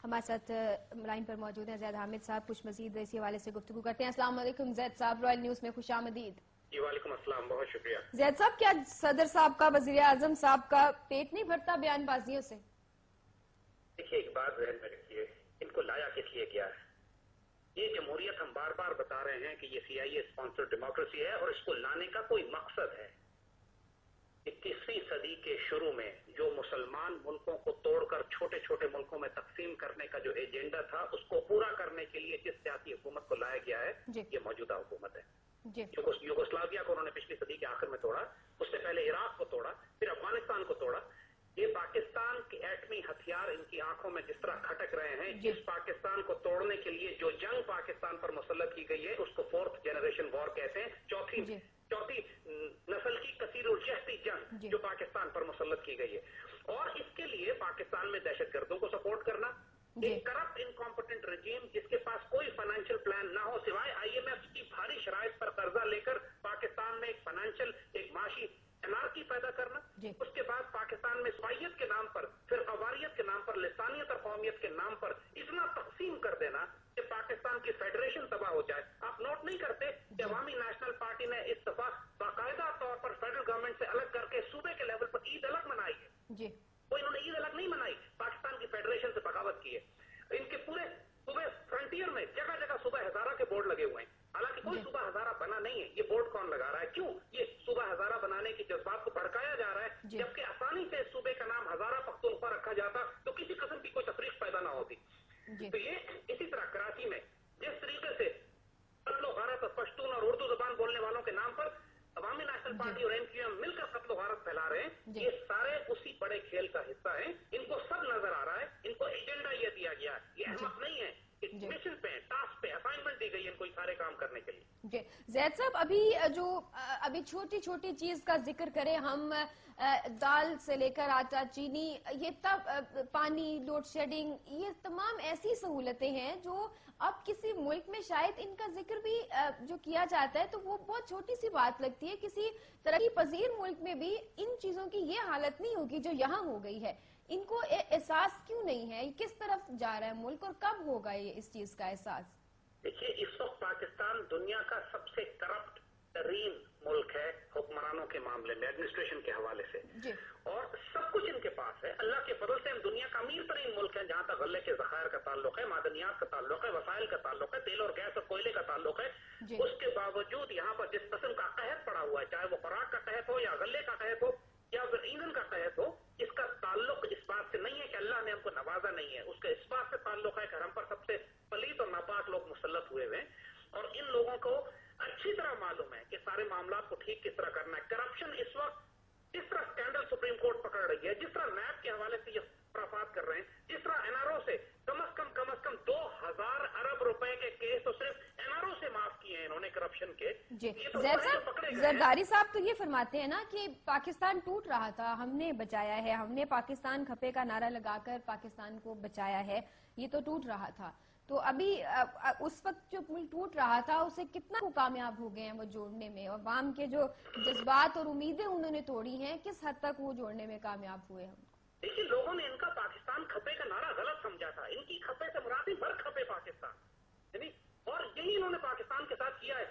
ہمارے ساتھ لائن پر موجود ہیں زید حامد صاحب، کچھ مزید اسی حوالے سے گفتگو کرتے ہیں۔ السلام علیکم زید صاحب، رائل نیوز میں خوش آمدید۔ جی وعلیکم السلام، بہت شکریہ۔ زید صاحب، کیا صدر صاحب کا، وزیر اعظم صاحب کا پیٹ نہیں بھرتا بیان بازیوں سے؟ دیکھیے ایک بات ذہن میں رکھیے، ان کو لایا کس لیے گیا ہے؟ یہ جمہوریت ہم بار بار بتا رہے ہیں کہ یہ CIA اسپانسر ڈیموکریسی ہے اور اس کو لانے کا کوئی مقصد ہے۔ 21ویں صدی کے شروع میں جو مسلمان ملکوں کو توڑ کر چھوٹے چھوٹے ملکوں میں تقسیم کرنے کا جو ایجنڈا تھا، اس کو پورا کرنے کے لیے جس سیاسی حکومت کو لایا گیا ہے یہ موجودہ حکومت ہے۔ یوگوسلاویہ کو انہوں نے پچھلی صدی کے آخر میں توڑا، اس سے پہلے عراق کو توڑا، پھر افغانستان کو توڑا۔ یہ پاکستان کے ایٹمی ہتھیار ان کی آنکھوں میں جس طرح کھٹک رہے ہیں، جس پاکستان کو توڑنے کے لیے جو جنگ پاکستان پر مسلط کی گئی ہے اس کو 4th جنریشن وار کہتے ہیں، چوتھی نسل کی کثیر الجہتی جنگ جو پاکستان پر مسلط کی گئی ہے۔ اور اس کے لیے پاکستان میں دہشت گردوں کو سپورٹ کرنا، ایک کرپٹ انکمپٹنٹ رجیم جس کے پاس کوئی فائنینشیل پلان نہ ہو سوائے IMF کی بھاری شرائط پر قرضہ لے کر پاکستان میں ایک فائنینشیل، ایک معاشی انارکی پیدا کرنا، اس کے بعد پاکستان میں سوائیت کے نام پر، پھر قواریت کے نام پر، لسانیت اور قومیت کے نام پر اتنا تقسیم کر دینا کہ پاکستان کی فیڈریشن تباہ ہو جائے۔ آپ نوٹ نہیں کرتے کہ عوامی نیشنل پارٹی نے اس دفعہ باقاعدہ طور پر فیڈرل گورنمنٹ سے الگ کر کے صوبے کے لیول پر عید الگ منائی ہے؟ وہ انہوں نے عید الگ نہیں منائی، پاکستان کی فیڈریشن سے بغاوت کی ہے۔ ان کے پورے صوبے فرنٹیئر میں جگہ جگہ صوبہ ہزارہ کے بورڈ لگے ہوئے ہیں، حالانکہ کوئی صوبہ ہزارہ بنا نہیں ہے۔ یہ بورڈ کون لگا رہا ہے؟ کیوں یہ صوبہ ہزارہ بنانے کی جذبات کو بھڑکایا جا رہا ہے؟ جبکہ آسانی سے اس صوبے کا نام ہزارہ پختونخوا رکھا جاتا تو کسی قسم کی کوئی تفریق پیدا نہ ہوتی۔ تو یہ اسی طرح کراچی میں جس طریقے سے قتل و غارت اور پشتون اور اردو زبان بولنے والوں کے نام پر عوامی نیشنل پارٹی اور MQM مل کر قتل و غارت پھیلا رہے ہیں، یہ سارے اسی بڑے کھیل کا حصہ ہیں۔ ان کو سب نظر آ رہا ہے، ان کو ایجنڈا یہ دیا گیا ہے، یہ احمق نہیں ہے، مشن پہ، ٹاسک پہ اسائنمنٹ دی گئی ہے ان کو یہ سارے کام کرنے کے لیے۔ زید صاحب، ابھی چھوٹی چھوٹی چیز کا ذکر کریں ہم، دال سے لے کر آٹا، چینی، یہ تب پانی، لوڈ شیڈنگ، یہ تمام ایسی سہولتیں ہیں جو اب کسی ملک میں شاید ان کا ذکر بھی جو کیا جاتا ہے تو وہ بہت چھوٹی سی بات لگتی ہے۔ کسی ترقی پذیر ملک میں بھی ان چیزوں کی یہ حالت نہیں ہوگی جو یہاں ہو گئی ہے۔ ان کو احساس کیوں نہیں ہے؟ کس طرف جا رہا ہے ملک اور کب ہوگا یہ اس چیز کا احساس؟ دیکھیے اس وقت پاکستان دنیا کا سب سے کرپٹ ترین ملک ہے حکمرانوں کے معاملے میں، ایڈمنسٹریشن کے حوالے سے، اور سب کچھ ان کے پاس ہے۔ اللہ کے فضل سے ہم دنیا کا امیر ترین ملک ہے جہاں تک غلے کے ذخائر کا تعلق ہے، معدنیات کا تعلق ہے، وسائل کا تعلق ہے، تیل اور گیس اور کوئلے کا تعلق ہے۔ اس کے باوجود یہاں پر جس قسم کا قحط پڑا ہوا ہے، چاہے وہ خوراک کا قحط ہو یا غلے کا قحط ہو یا پھر ایندھن کا قحط ہو، اس کا تعلق اس بات سے نہیں ہے کہ اللہ نے ہم کو نوازا نہیں ہے، اس کا اس بات سے تعلق ہے کہ ہم پر سب سے پلیت اور ناپاک لوگ مسلط ہوئے ہوئے ہیں، اور ان لوگوں کو اچھی طرح معلوم ہے کہ سارے معاملات کو ٹھیک کس طرح کرنا ہے۔ کرپشن اس وقت جس طرح اسکینڈل سپریم کورٹ پکڑ رہی ہے، جس طرح نیب کے حوالے سے یہ خرافات کر رہے ہیں، جس طرح NRO سے کم از کم 2000 ارب روپے کے کیس تو صرف NRO سے معاف کیے ہیں انہوں نے کرپشن کے۔ زید صاحب، زرداری صاحب تو یہ فرماتے ہیں نا کہ پاکستان ٹوٹ رہا تھا، ہم نے بچایا ہے، ہم نے پاکستان کھپے کا نعرہ لگا کر پاکستان کو بچایا ہے، یہ تو ٹوٹ رہا تھا۔ تو ابھی اس وقت جو ملک ٹوٹ رہا تھا اسے کتنا وہ کامیاب ہو گئے ہیں وہ جوڑنے میں، اور عوام کے جو جذبات اور امیدیں انہوں نے توڑی ہیں، کس حد تک وہ جوڑنے میں کامیاب ہوئے ہم؟ دیکھیے لوگوں نے ان کا پاکستان کھپے کا نعرہ غلط سمجھا تھا، ان کی کھپے سے مراد بھر کھپے پاکستان، اور یہی انہوں نے پاکستان کے ساتھ کیا ہے۔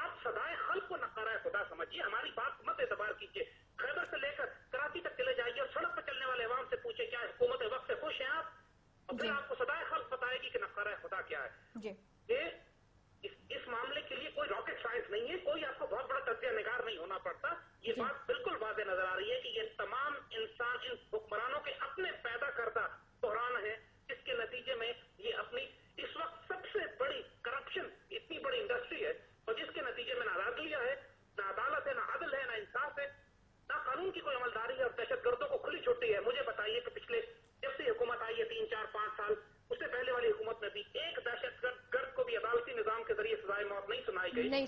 آپ سدائے خلق کو نقارہ خدا سمجھیے، ہماری بات مت اعتبار کیجیے، خیبر سے لے کر کراچی تک چلے جائیے اور سڑک پہ چلنے والے عوام سے پوچھے کیا حکومت وقت سے خوش ہیں آپ، اور پھر آپ کو سدائے خلق بتائے گی کہ نقارہ خدا کیا ہے۔ اس معاملے کے لیے کوئی راکٹ سائنس نہیں ہے، کوئی آپ کو بہت بڑا تجزیہ نگار نہیں ہونا پڑتا، یہ بات بالکل واضح نظر آ رہی ہے کہ یہ تمام انسان ان حکمرانوں کے اپنے پیدا کردہ بحران ہے، جس کے نتیجے میں یہ اپنی اس وقت سب سے بڑی کرپشن اتنی بڑی انڈسٹری ہے، اور جس کے نتیجے میں نہ عدلیہ ہے، نہ عدالت ہے، نہ عدل ہے، نہ انصاف ہے، نہ قانون کی کوئی عملداری ہے، اور دہشت گردوں کو کھلی چھٹی ہے۔ مجھے بتائیے کہ پچھلے جب سے حکومت آئی ہے 3 4 5 سال، اس سے پہلے والی حکومت میں بھی ایک دہشت گرد کو بھی عدالتی نظام کے ذریعے سزائے موت نہیں سنائی گئی۔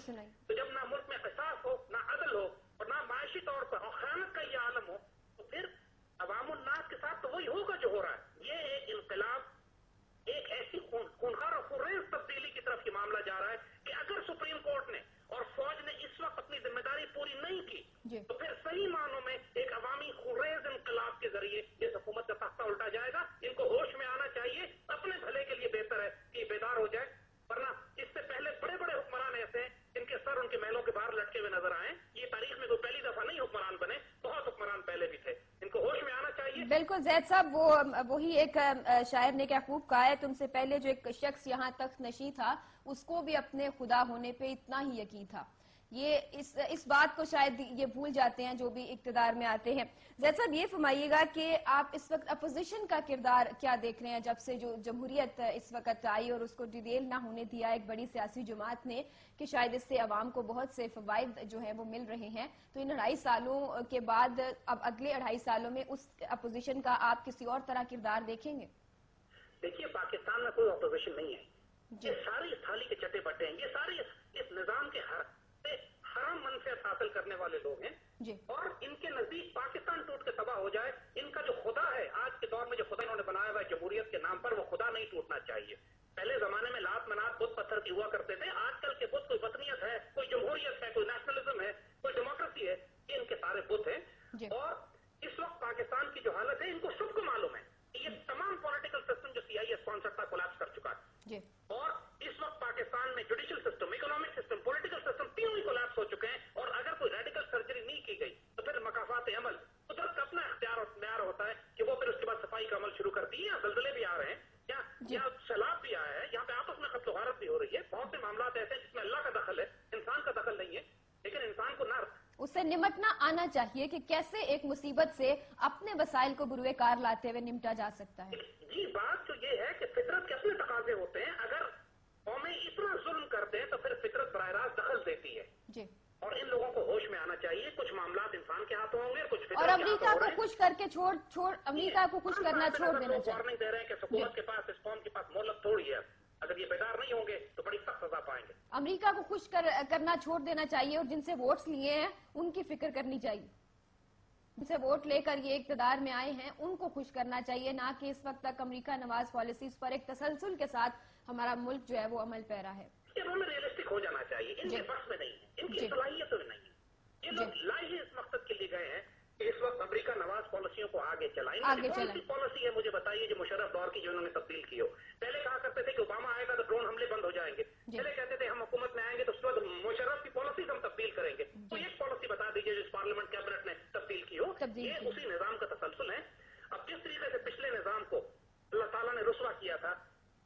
تو جب نہ ملک میں قصاص ہو، نہ عدل ہو، اور نہ معاشی طور پر اور خیانت کا یہ عالم ہو، تو پھر عوام الناس کے ساتھ تو وہی ہوگا جو ہو رہا ہے۔ یہ ایک انقلاب، ایک ایسی خونخوار اور خونریز تبدیلی کی طرف یہ معاملہ جا رہا ہے کہ اگر سپریم کورٹ نے اور فوج نے اس وقت اپنی ذمہ داری پوری نہیں کی تو پھر صحیح معنوں میں ایک عوامی خونریز انقلاب کے ذریعے اس حکومت کا تختہ الٹا جائے گا۔ ان کو ہوش میں آنا چاہیے، اپنے بالکل زید صاحب، وہی ایک شاعر نے کیا خوب کہا ہے، تم سے پہلے جو ایک شخص یہاں تک نشی تھا اس کو بھی اپنے خدا ہونے پہ اتنا ہی یقین تھا. یہ اس بات کو شاید یہ بھول جاتے ہیں جو بھی اقتدار میں آتے ہیں. زید صاحب یہ فرمائیے گا کہ آپ اس وقت اپوزیشن کا کردار کیا دیکھ رہے ہیں جب سے جو جمہوریت اس وقت آئی اور اس کو ڈیریل نہ ہونے دیا ایک بڑی سیاسی جماعت نے، کہ شاید اس سے عوام کو بہت سے فوائد جو ہیں وہ مل رہے ہیں. تو ان 2.5 سالوں کے بعد اب اگلے 2.5 سالوں میں اس اپوزیشن کا آپ کسی اور طرح کردار دیکھیں گے؟ دیکھیے، پاکستان میں کوئی اپوزیشن نہیں ہے. یہ ساری اس تھالی کے چٹے بٹے ہیں، یہ سارے اس نظام کے حرام منفعت حاصل کرنے والے لوگ ہیں جی. اور ان کے نزدیک پاکستان ٹوٹ کے تباہ ہو جائے. ان کا جو خدا ہے آج کے دور میں، جو خدا انہوں نے بنایا ہوا ہے جمہوریت کے نام پر، وہ خدا نہیں ٹوٹنا چاہیے. پہلے زمانے میں لات منات بت پتھر کی ہوا کرتے تھے. آج کل کے بت کوئی وطنیت ہے، کوئی جمہوریت ہے، کوئی نیشنلزم ہے، کوئی ڈیموکریسی ہے. یہ ان کے سارے بت ہیں. اور اس وقت پاکستان کی جو حالت ہے ان کو سب کو معلوم ہے کہ یہ تمام پولیٹیکل سسٹم جو CIA اسپانسر تھا کولیپس کر چکا ہے. اور اس وقت پاکستان میں judicial system, economic system, political system تینوں ہی کولیپس ہو چکے ہیں. اور اگر کوئی ریڈیکل سرجری نہیں کی گئی تو پھر مقافات عمل قدرت کا اپنا اختیار اور معیار ہوتا ہے کہ وہ پھر اس کے بعد صفائی کا عمل شروع کرتی ہے. یا زلزلے بھی آ رہے ہیں، یا سیلاب بھی آیا ہے، یہاں پہ آپس میں قتل و غارت بھی ہو رہی ہے. بہت سے معاملات ایسے ہیں جس میں اللہ کا دخل ہے، انسان کا دخل نہیں ہے. لیکن انسان کو نہ اس سے نمٹنا آنا چاہیے کہ کیسے ایک مصیبت سے اپنے وسائل کو بروئے کار لاتے ہوئے نمٹا جا سکتا ہے. جی، بات تو یہ ہے کہ فطرت کے اپنے تقاضے ہوتے ہیں. اگر قومیں اتنا ظلم کرتے ہیں تو پھر فطرت براہ راست دخل دیتی ہے. جی. اور ان لوگوں کو ہوش میں آنا چاہیے. کچھ معاملات انسان کے ہاتھوں ہوں گے، کچھ فطرت اور کے امریکہ ہاتھوں کو ہو رہے ہیں. خوش کر کے امریکہ کو خوش کرنا چھوڑ دینا چاہیے. وارننگ دے رہے ہیں کہ حکومت کے پاس، اس قوم کے پاس مہلت تھوڑی ہے. اگر یہ بیدار نہیں ہوں گے تو بڑی سخت سزا پائیں گے. امریکہ کو خوش کرنا چھوڑ دینا چاہیے اور جن سے ووٹس لیے ہیں ان کی فکر کرنی چاہیے. جن سے ووٹ لے کر یہ اقتدار میں آئے ہیں ان کو خوش کرنا چاہیے، نہ کہ اس وقت تک امریکہ نواز پالیسیز پر ایک تسلسل کے ساتھ ہمارا ملک جو ہے وہ عمل پیرا ہے. انہوں نے ریئلسٹک ہو جانا چاہیے. ان کے بس میں نہیں ہے، ان کی صلاحیت میں نہیں ہے. یہ لوگ لائے ہی اس مقصد کے لیے گئے ہیں کہ اس وقت امریکہ نواز پالیسیوں کو آگے چلائیں. کون سی پالیسی ہے مجھے بتائیے جو مشرف دور کی جو انہوں نے تبدیل کی ہو. پہلے کہا کرتے تھے کہ اوباما آئے گا تو ڈرون حملے بند ہو جائیں گے. پہلے کہتے تھے ہم حکومت میں آئیں گے تو اس وقت مشرف کی پالیسیز ہم تبدیل کریں گے. تو ایک پالیسی بتا دیجیے جو اس پارلیمنٹ کیبنٹ نے تبدیل کی ہو. یہ اسی نظام کا تسلسل ہے. اب جس طریقے سے پچھلے نظام کو اللہ تعالیٰ نے رسوا کیا تھا،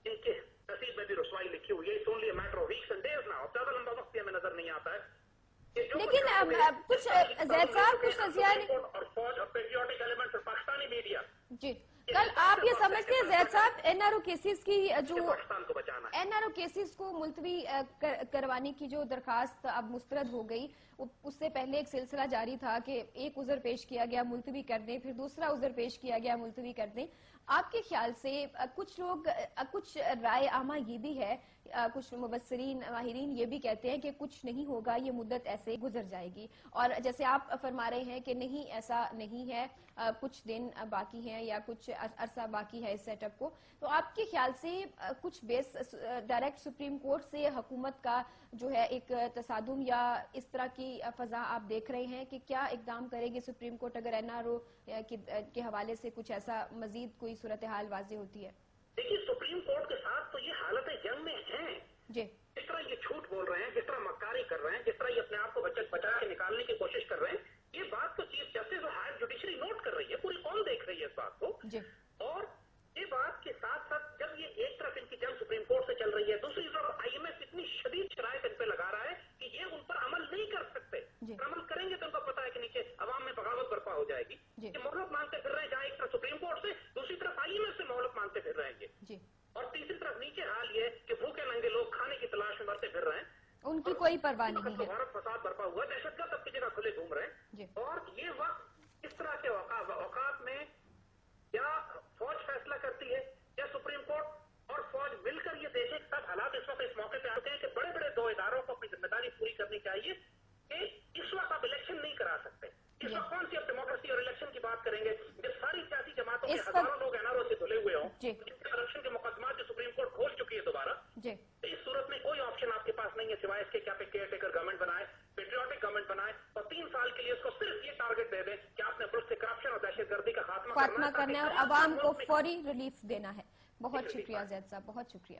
ان کے نصیب میں بھی رسوائی لکھی ہوئی ہے. It's only a matter of weeks and days now. زیادہ لمبا وقت ہمیں نظر نہیں آتا ہے. لیکن کچھ زید صاحب کچھ اور فوج اور پیٹریوٹک ایلیمنٹس اور پاکستانی میڈیا. جی، کل آپ یہ سمجھتے ہیں زید صاحب NRO کیسز کی جو پاکستان کو بچانا ہے، NRO کیسز کو ملتوی کروانے کی جو درخواست اب مسترد ہو گئی، اس سے پہلے ایک سلسلہ جاری تھا کہ ایک عذر پیش کیا گیا ملتوی کر دیں، پھر دوسرا عذر پیش کیا گیا ملتوی کر دیں. آپ کے خیال سے کچھ رائے عامہ یہ بھی ہے، کچھ مبصرین ماہرین یہ بھی کہتے ہیں کہ کچھ نہیں ہوگا، یہ مدت ایسے گزر جائے گی. اور جیسے آپ فرما رہے ہیں کہ نہیں، ایسا نہیں ہے، کچھ دن باقی ہیں یا کچھ عرصہ باقی ہے اس سیٹ اپ کو. تو آپ کے خیال سے کچھ بیس ڈائریکٹ سپریم کورٹ سے حکومت کا جو ہے ایک تصادم یا اس طرح کی فضا آپ دیکھ رہے ہیں کہ کیا اقدام کرے گی سپریم کورٹ اگر NRO کے حوالے سے کچھ ایسا مزید کوئی صورتحال واضح ہوتی ہے؟ دیکھیے، سپریم کورٹ کے ساتھ تو یہ حالت جنگ میں ہیں. جی. جس طرح یہ جھوٹ بول رہے ہیں، جس طرح مکاری کر رہے ہیں، جس طرح یہ اپنے آپ کو بچا کے نکالنے کی کوشش کر رہے ہیں، یہ بات تو چیف جسٹس اور ہائر جوڈیشری نوٹ کر رہی ہے. پوری قوم دیکھ رہی ہے اس بات کو. جی. اور یہ بات کے ساتھ ساتھ جب یہ ایک طرف ان کی جنگ سپریم کورٹ سے چل رہی ہے، دوسری طرف IMF اتنی شدید شرائط ان پہ لگا رہا ہے کہ یہ ان پر عمل نہیں کر سکتے. عمل کریں گے تو ان کو پتا ہے کہ نیچے عوام میں بغاوت برپا ہو جائے گی. یہ مہلت مانگتے پھر رہے ہیں، جہاں ایک طرف سپریم کورٹ سے، دوسری طرف IMF سے مہلت مانگتے پھر رہے ہیں. اور تیسری طرف نیچے حال یہ کہ بھوکے ننگے لوگ کھانے کی تلاش میں مرتے پھر رہے ہیں. ان کی کوئی پرواہ نہیں ہے. بھارت فساد برپا ہوا، دہشت گرد اپنی جگہ کھلے گھوم رہے ہیں. اور یہ وقت اس طرح کے اوقات میں یا فوج فیصلہ کرتی ہے یا سپریم کورٹ اور فوج مل کر یہ دیکھیں. سب حالات اس وقت اس موقع پہ آتے ہیں کہ بڑے بڑے دو اداروں کو اپنی ذمہ داری پوری کرنی چاہیے کہ اس وقت آپ الیکشن نہیں کرا سکتے. اس وقت کون سی اب ڈیموکریسی اور الیکشن کی بات کریں گے جب ساری سیاسی جماعتوں کے ہزاروں لوگ NRO سے دھلے ہوئے ہوں، الیکشن کے مقدمات جو سپریم کورٹ کھول چکی ہے دوبارہ. تو اس صورت میں کوئی آپشن آپ کے پاس نہیں ہے سوائے اس کے کہ آپ ایک کیئر ٹیکر گورنمنٹ بنائے، پیٹریوٹک گورنمنٹ بنائے اور 3 سال کے لیے اس کو صرف یہ ٹارگٹ دے دیں کہ آپ نے ملک سے کرپشن اور دہشت گردی کا خاتمہ کرنا ہے اور عوام کو فوری ریلیف دینا ہے. بہت شکریہ زید صاحب، بہت شکریہ.